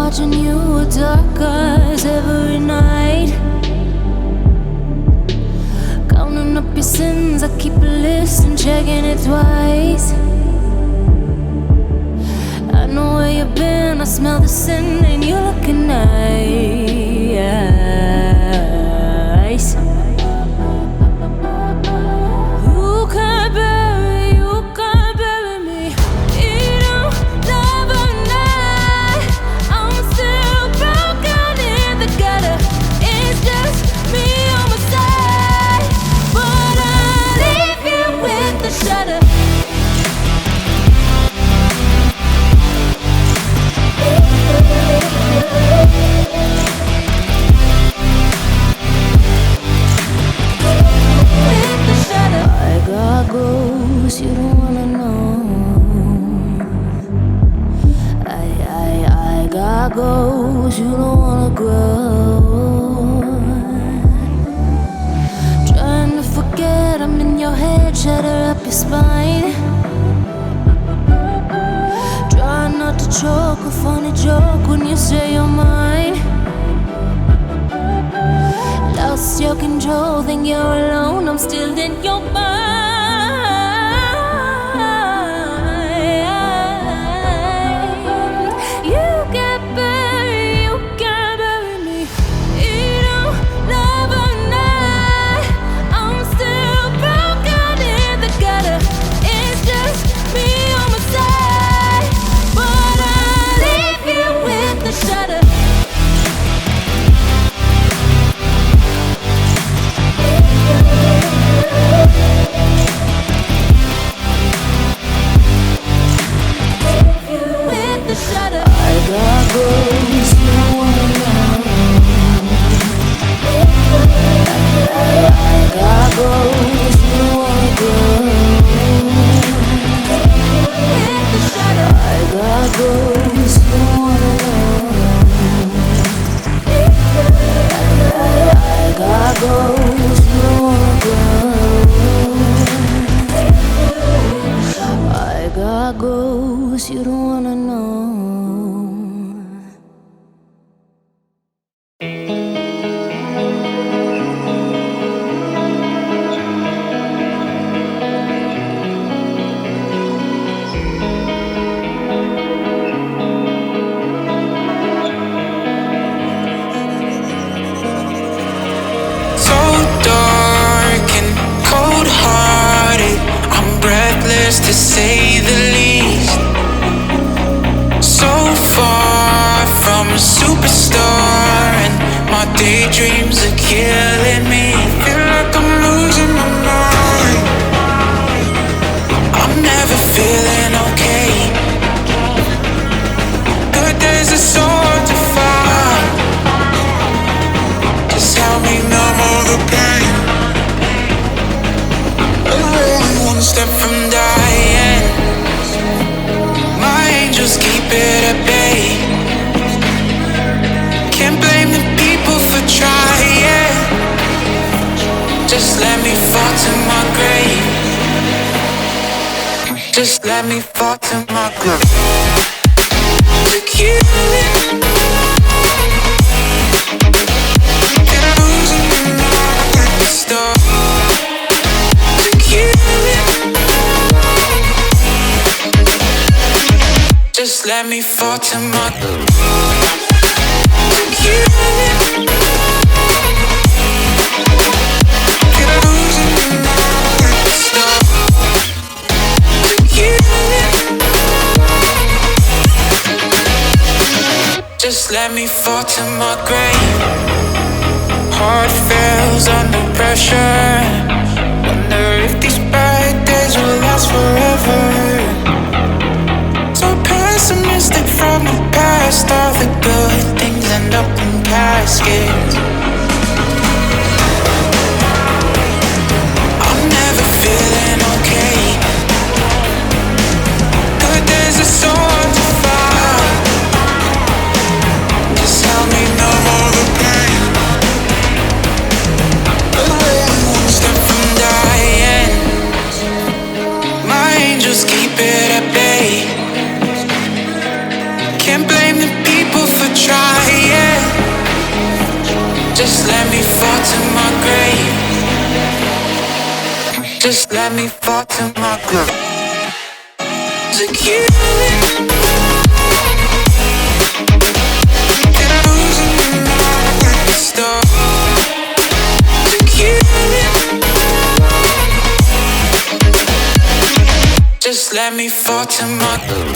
watching you with dark eyes every night. Counting up your sins, I keep a list and checking it twice. I know where you've been, I smell the sin and you're looking nice. You can't bury me. You don't love or not. I'm still broken in the gutter. It's just me on my side, but I leave you with the shudder. I got goals you don't wanna know. I got goals you don't wanna grow. Trying to forget I'm in your head, shatter up your spine. Trying not to choke, a funny joke when you say you're mine. Lost your control, think you're alone, I'm still in your mind. You can't bury me. You don't love or not. I'm still broken in the gutter. It's just me on my side, but I leave you with the shudder. I got goals you don't wanna know. I got goals you don't wanna grow. I got goals you don't wanna know. I got goals you don't wanna grow. I got goals you don't wanna know. To say the least, so far from a superstar, and my daydreams are killing me. Feel like I'm losing my mind. I'm never feeling okay. Good days are so hard to find. Just help me numb all the pain. I'm only one step from dying. My angels keep it at bay. Can't blame the people for trying. Just let me fall to my grave. Just let me fall to my grave. To kill it. And I'm losing my mind. Stop. To kill it. Just let me fall to my grave. To kill it. And I'm losing my mind. Stop. To kill it. Just let me fall to my grave. Heart fails under pressure. Wonder if these bad days will last forever. So pessimistic from the past. All the good things end up in caskets. I'm never feeling okay. Good days are so hard to find. Just help me numb all the pain. One step from dying. My angels keep it at bay. Can't blame the people for let me fall to my grave. Just let me fall to my grave. Like you and losing my stuff. Like you, just let me fall to my grave.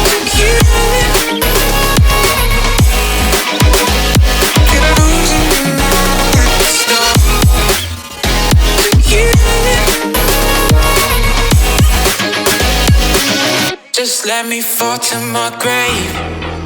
Like you and losing my stuff. Like you, just let me fall to my grave.